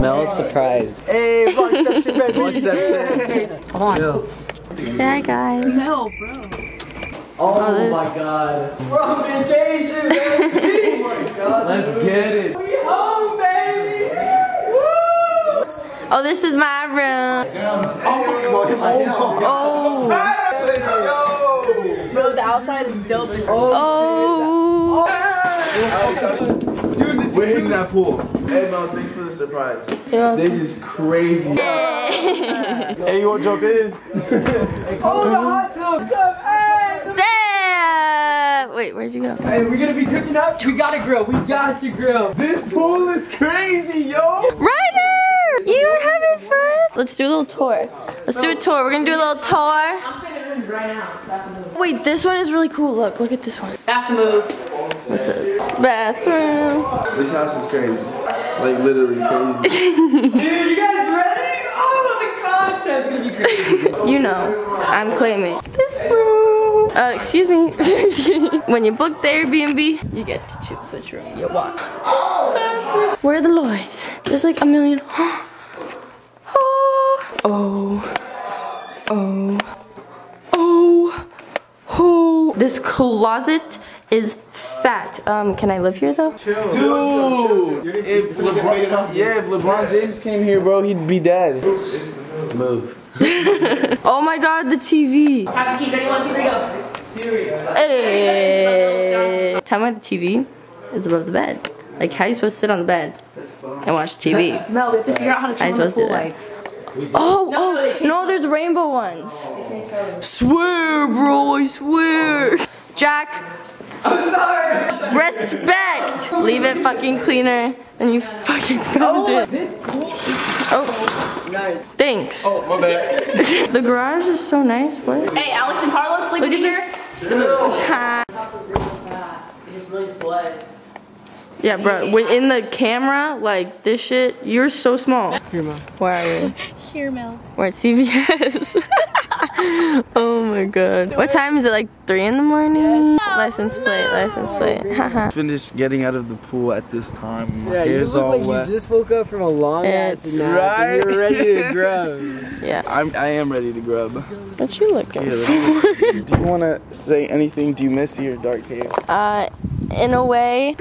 Mel's surprised. Hey, vlogception, baby. Vlogception. Hold on. Yo. Say hi, guys. Mel, bro. Oh my god. We're on vacation, baby. Oh my god. Let's get it. We home, baby. Woo! Oh, this is my room. Oh. Bro, the outside is dope. Oh. Dude, we're hitting that pool. Hey, Mel, thanks for the surprise. This is crazy. Hey, you want to jump in? Oh, the hot tub. Hey. Sam! Wait, where'd you go? Hey, we're gonna be cooking up. We gotta grill. We got to grill. This pool is crazy, yo. Ryder! You are having fun? Let's do a little tour. Let's do a tour. We're gonna do a little tour. I'm cleaning rooms right now. That's the move. Wait, this one is really cool. Look at this one. That's the move. What's this? Bathroom. This house is crazy. Like, literally crazy. Dude, you guys ready? Oh, the content's gonna be crazy. You know, I'm claiming this room. Excuse me. When you book the Airbnb, you get to choose which room you want. Where are the lights? There's like a million. Oh. Oh. Oh. Oh. This closet is fat. Can I live here though? Dude! If LeBron James came here, bro, he'd be dead. Move. Oh my god, the TV. Pass the keys. Ready? 1, 2, 3, go. Hey. Tell me the TV is above the bed. Like, how are you supposed to sit on the bed and watch TV? Mel, we have to figure out how to turn on the pool lights. Oh, no, there's rainbow ones. Swear, bro, I swear. Jack. I'm sorry. Respect. Leave it fucking cleaner than you fucking found it. This pool is Oh, nice. thanks. Oh, my bad. The garage is so nice. What? Hey, Alex and Carlos sleeping Look here. at It just really was. Yeah, bro. When in the camera, like this shit, you're so small. Here, Mel. Where are we? Here, Mel. We're at CVS. Oh my god. What time is it? Like 3 in the morning? License plate, license plate. Haha. Finished getting out of the pool at this time. My Yeah, you hair's look all like wet. you just woke up from a long ass It's nap. right. You're ready to grub. Yeah. I am ready to grub. What you looking Do for? you want to say anything? Do you miss your dark hair? In a way,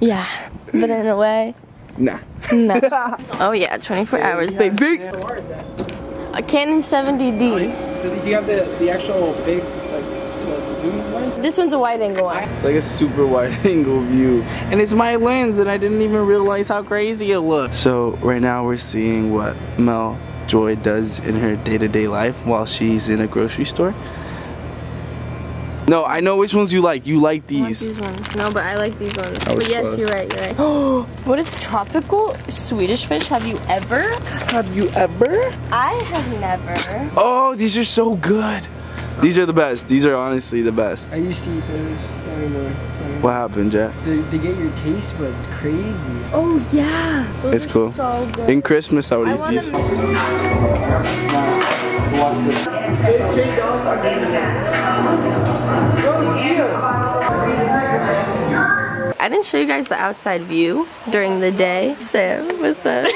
yeah. But in a way, Nah. no. Oh yeah, 24 hours, baby. A Canon 70D. Does he have the actual big like zoom lens? This one's a wide angle one. It's like a super wide angle view. And it's my lens and I didn't even realize how crazy it looked. So right now we're seeing what Mel Joy does in her day-to-day life while she's in a grocery store. No, I know which ones you like. You like I like these. these ones. No, but I like these ones. was But yes, close. you're right, you're right. Oh, what is tropical Swedish fish? Have you ever? Have you ever? I have never. Oh, these are so good. These are the best. These are honestly the best. I used to eat those. Not anymore. What happened, Jack? They get your taste buds crazy. Oh yeah. Those It's are cool. So good. In Christmas, I would eat these. I didn't show you guys the outside view during the day. So, what's up?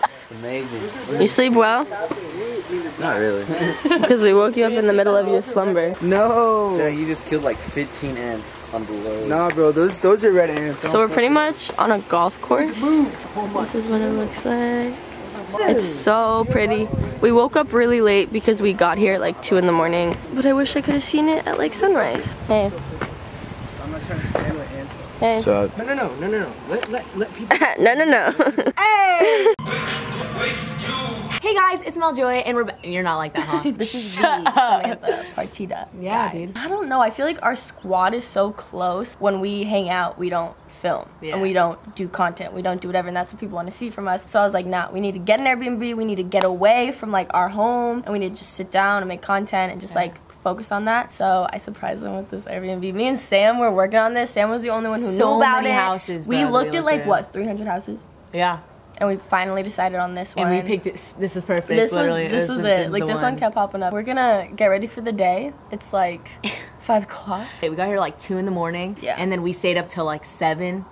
It's amazing. You sleep well? Not really. Because we woke you up in the middle of your slumber. No. Yeah, you just killed like 15 ants on the load. Nah, bro. Those are red ants. So we're pretty much on a golf course. This is what it looks like. It's so pretty. We woke up really late because we got here at like 2 in the morning. But I wish I could have seen it at like sunrise. Hey. I'm not trying to stand with ants. Hey. So, No. Let people. No. Hey! Hey guys, it's Mel Joy, and you're not like that, huh? This is the Samantha Partida. Yeah, guys. dude. I don't know. I feel like our squad is so close. When we hang out, we don't film. Yeah. And we don't do content. We don't do whatever, and that's what people want to see from us. So I was like, nah, we need to get an Airbnb. We need to get away from like our home, and we need to just sit down and make content and just like focus on that. So I surprised them with this Airbnb. Me and Sam were working on this. Sam was the only one who So knew about many it. houses, We bro, looked they at looked like at. what, 300 houses, Yeah. and we finally decided on this one. And we picked it. This is perfect. This literally. was it. Like this one kept popping up. We're gonna get ready for the day. It's like 5 o'clock. We got here like 2 in the morning. Yeah. And then we stayed up till like 7.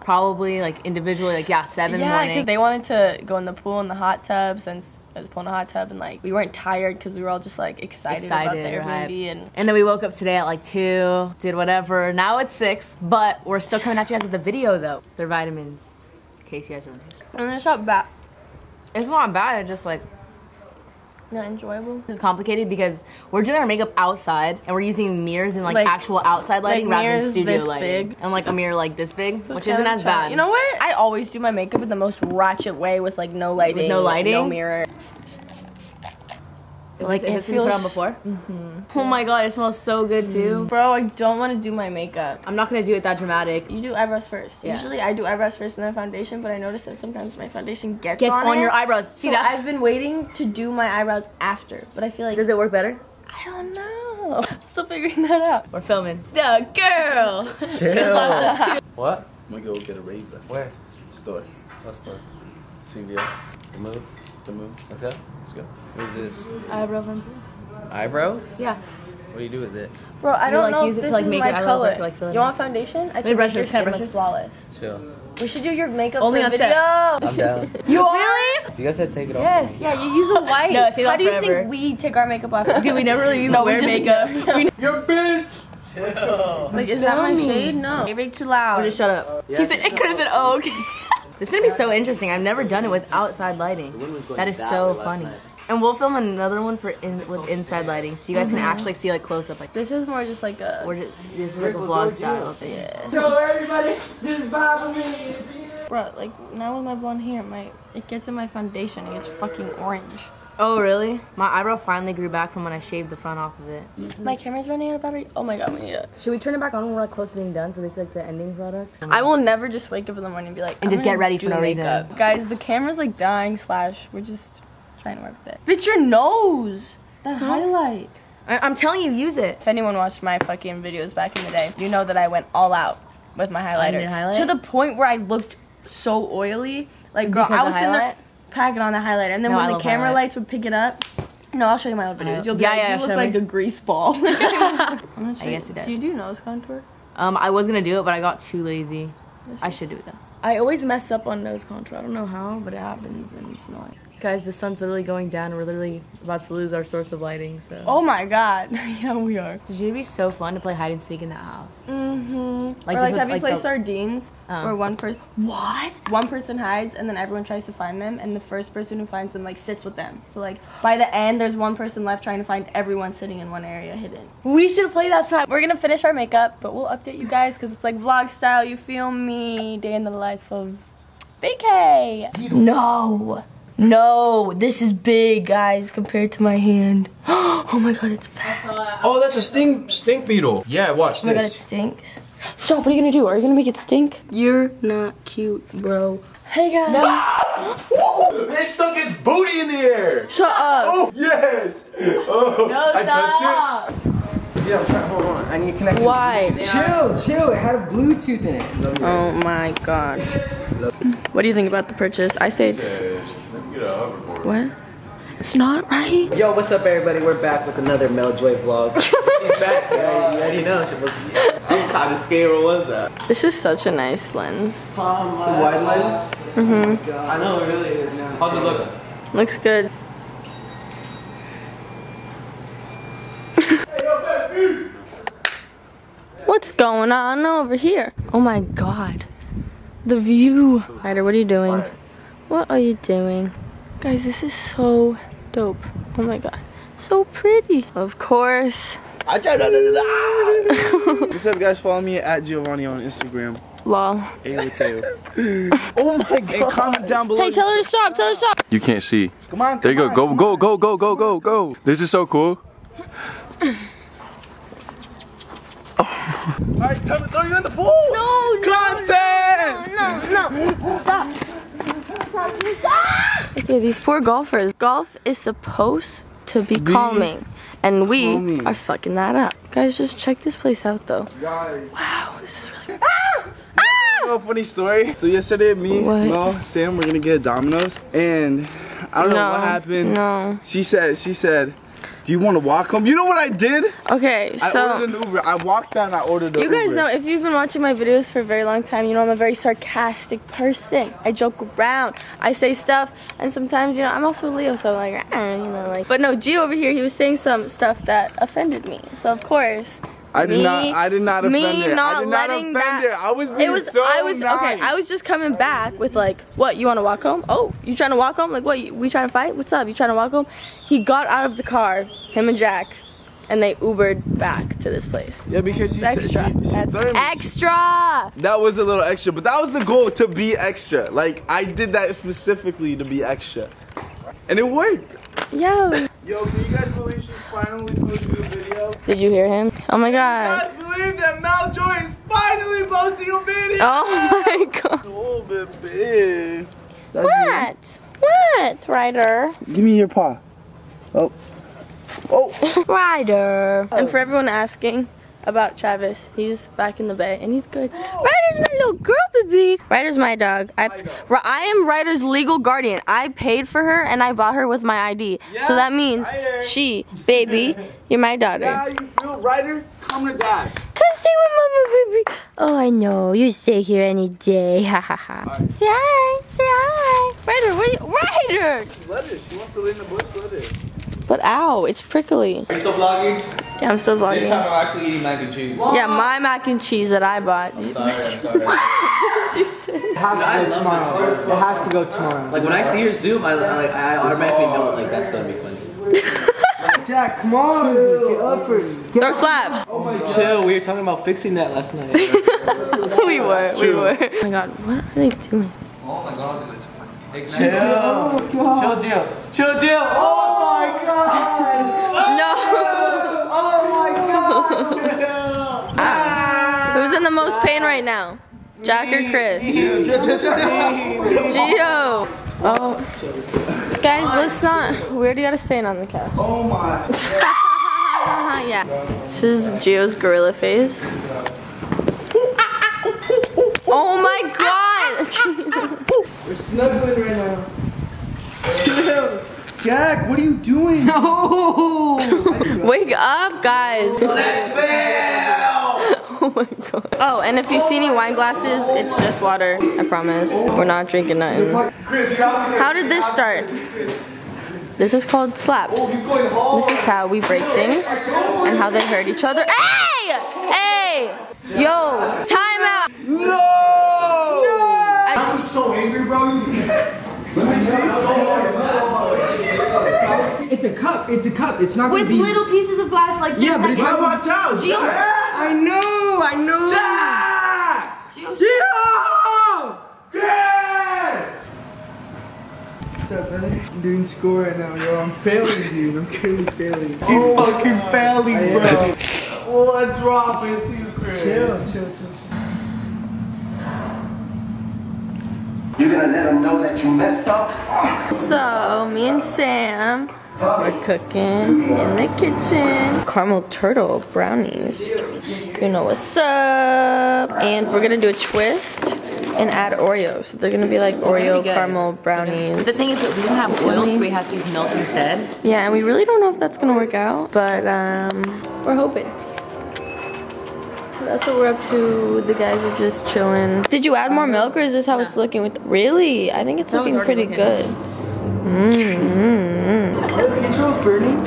Probably like individually, like 7 in the Yeah, morning. because they wanted to go in the pool in the hot tub since I was pulling a hot tub, and like we weren't tired because we were all just like excited about the Airbnb. And then we woke up today at like 2, did whatever. Now it's 6, but we're still coming at you guys with the video though. They're vitamins, in case you guys are wondering. And it's not bad. It's not bad, it's just like not enjoyable. It's complicated because we're doing our makeup outside and we're using mirrors and like actual outside lighting rather than studio lighting. And like a mirror like this big, so which isn't as bad. You know what? I always do my makeup in the most ratchet way with like no lighting. With no lighting? No mirror. Like it feels put on before. Oh my god, it smells so good too. Bro, I don't want to do my makeup. I'm not gonna do it that dramatic. You do eyebrows first. Yeah. Usually I do eyebrows first and then foundation, but I noticed that sometimes my foundation gets on your eyebrows. See, so I've been waiting to do my eyebrows after, but I feel like does it work better? I don't know. I'm still figuring that out. We're filming. The girl. Chill. What? I'm gonna go get a razor. Where? Store. What store? CVS. The move. The move. Let's go. Let's go. What is this? Eyebrow pencil. Eyebrow? Yeah. What do you do with it? Bro, I don't like, know use if it this to, like, is make my your eyebrows color. look, like, fill it You in. want foundation? I Maybe can brush make your yours, can I skin brush look yours? flawless. Chill. We should do your makeup Only for on the set. video. I'm down. You really? You guys said take it off. Yes. Yeah, you use a white. No, stay How on do you forever. think we take our makeup off? Dude, we never really even No, we wear just- makeup. You're a bitch! Chill. Like, is that my shade? No. You're being too loud. Just shut up. He said, it could have said, oh, okay. This is gonna be so interesting. I've never done it with outside lighting. That is so funny. And we'll film another one for with inside lighting, so you guys can actually see like close up like this. This is more just like a. This is like a vlog style thing. Yeah. Yo, everybody, just vibe with me. Bro, like now with my blonde hair, it gets in my foundation. It gets fucking orange. Oh really? My eyebrow finally grew back from when I shaved the front off of it. My camera's running out of battery. Oh my god, we need it. Should we turn it back on when we're like close to being done, so they see like the ending product? I will never just wake up in the morning and be like, And just get ready for no makeup. reason. Guys, the camera's like dying / we're just trying to work with it. Bitch, your nose! That highlight. I'm telling you, use it. If anyone watched my fucking videos back in the day, you know that I went all out with my highlighter. your highlight? To the point where I looked so oily. Like, girl, Because I was the in there highlight? packing on the highlighter. And then No, I when the love camera highlight. lights would pick it up, no, I'll show you my old videos. You'll be Yeah, like, yeah, you look show like me. a grease ball. I guess it does. Do you do nose contour? I was gonna do it, but I got too lazy. I should do it though. I always mess up on nose contour. I don't know how, but it happens and it's annoying. Guys, the sun's literally going down. We're literally about to lose our source of lighting, so. Oh my god. Yeah, we are. Did you be so fun to play hide and seek in that house? Mm-hmm. Like, Or just like, with, have you like, played the- sardines? Oh. Where one person, one person hides and then everyone tries to find them, and the first person who finds them like sits with them. So like by the end, there's one person left trying to find everyone sitting in one area hidden. We should play that time. We're gonna finish our makeup, but we'll update you guys because it's like vlog style. You feel me? Day in the life of BK. No, this is big, guys, compared to my hand. Oh my god, it's fat. Oh, that's a stink beetle. Yeah, watch Oh my god, it this. stinks. Stop, what are you gonna do? Are you gonna make it stink? You're not cute, bro. Hey guys. It stuck its booty in the air. Shut up. Oh, yes. Oh, No, I stop. touched it. Yeah, I'm trying. Hold on. I need to connect. Why? Chill. It had a Bluetooth in it. Oh my god. What do you think about the purchase? I say it's... What? It's not right? Yo, what's up, everybody? We're back with another Mel Joy vlog. She's back. You already know. She was. I'm kind of scared. What was that? This is such a nice lens. The wide lens. Mm-hmm. I know it really is. How's it look? Looks good. What's going on over here? Oh my god. The view. Ryder, what are you doing? What are you doing? Guys, this is so dope. Oh my god. So pretty. Of course. I tried to. What's up, guys? Follow me at Giovanni on Instagram. Lol. Hey, Mateo. Oh my god. And comment down below. Hey, tell her to stop. Tell her to stop. You can't see. Come on. There you go. Go. This is so cool. Alright, tell me, throw you in the pool. No, Content. No. Stop. Okay, these poor golfers. Golf is supposed to be calming, and we calming. are fucking that up. Guys, just check this place out, though. Guys. Wow, this is really. A funny story. So yesterday, me, What? Mel, Sam, we're gonna get Domino's, and I don't know what happened. No. She said, Do you want to walk home? You know what I did? Okay, so I ordered an Uber. I walked out and I ordered an Uber. you guys know, if you've been watching my videos for a very long time, you know I'm a very sarcastic person. I joke around. I say stuff, and sometimes, you know, I'm also Leo, so I'm like, you know, like. But no, G over here, he was saying some stuff that offended me. So of course. I did not offend her. Not I did not letting offend her. I was being so nice. Okay, I was just coming back with like, what, you want to walk home? Oh, you trying to walk home? Like, what, we trying to fight? What's up? You trying to walk home? He got out of the car, him and Jack, and they Ubered back to this place. Yeah, because she extra. said she That's threatened me. extra. That was a little extra, but that was the goal, to be extra. Like, I did that specifically to be extra. And it worked. Yo. Yo, can you guys believe she's finally posting a video? Did you hear him? Oh my god. Can you guys believe that Mal Joy is finally posting a video? Oh my god. A little bit big. What? What, Ryder? Give me your paw. Oh. Oh. Ryder. And for everyone asking about Travis, he's back in the bay and he's good. Ryder's my little girl, baby. Ryder's my dog. I am Ryder's legal guardian. I paid for her and I bought her with my ID. Yeah, so that means she, baby, you're my daughter. Yeah, you feel Ryder? Come to dad. Come stay with mama, baby. Oh, I know. You stay here any day. Ha ha ha. Say hi. Say hi. Ryder, where you? Ryder! Let her. She wants to lay in the bush. Let her. But ow, it's prickly. Are you still vlogging? Yeah, I'm still vlogging. This time I'm actually eating mac and cheese. Yeah, my mac and cheese that I bought. I'm sorry. It has to go tomorrow. It has to go tomorrow. Like when I see your Zoom, I automatically know like that's gonna be funny. Jack, come on. Get up for it. Throw slaps. Chill, we were talking about fixing that last night. we were. Oh my god, what are they doing? Oh my god. Hey, chill. Chill, Jill. Chill, Jill. Oh my god. No. Oh my god. Who's in the most pain right now? Jack or Chris? Gio. Oh. Guys, let's not. We already got a stain on the couch. Oh my. Yeah. This is Gio's gorilla face. Oh my god! We're snuggling right now. Chill. Jack, what are you doing? No! Wake up, guys. Let's fail! Oh my god. Oh, and if you see any wine glasses, it's just water. I promise. We're not drinking nothing. How did this start? This is called slaps. This is how we break things and how they hurt each other. Hey! Hey! Yo! Time out! No! I'm so angry, bro. It's a cup. It's a cup. It's not gonna With be. little pieces of glass like this. Yeah, but it's not. Watch out! I know. I know. Jack! Gio's Yes! What's up, brother? I'm doing score right now, yo. I'm failing, dude. I'm currently failing. He's fucking failing, bro. What's wrong with you, Chris? Chill. You're gonna let them know that you messed up? So, me and Sam are cooking in the kitchen. Caramel turtle brownies. You know what's up. And we're gonna do a twist and add Oreos. So they're gonna be like Oreo caramel brownies. The thing is that we didn't have oil, so we had to use milk instead. Yeah, and we really don't know if that's gonna work out, but we're hoping. That's what we're up to. The guys are just chilling. Did you add more milk, or is this how it's looking? With really? I think it's looking pretty good. Are the controls burning?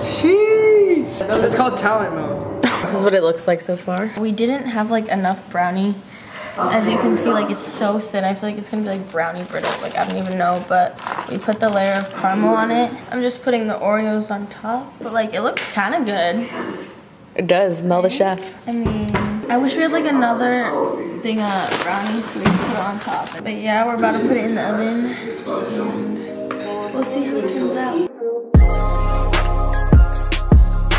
Sheesh. It's called talent mode. This is what it looks like so far. We didn't have like enough brownie. As you can see, like it's so thin. I feel like it's gonna be like brownie brittle. Like I don't even know, but we put the layer of caramel on it. I'm just putting the Oreos on top, but like it looks kind of good. It does. Mel the chef. I mean, I wish we had like another thing of brownies so we can put it on top. But yeah, we're about to put it in the oven. And we'll see how it turns out.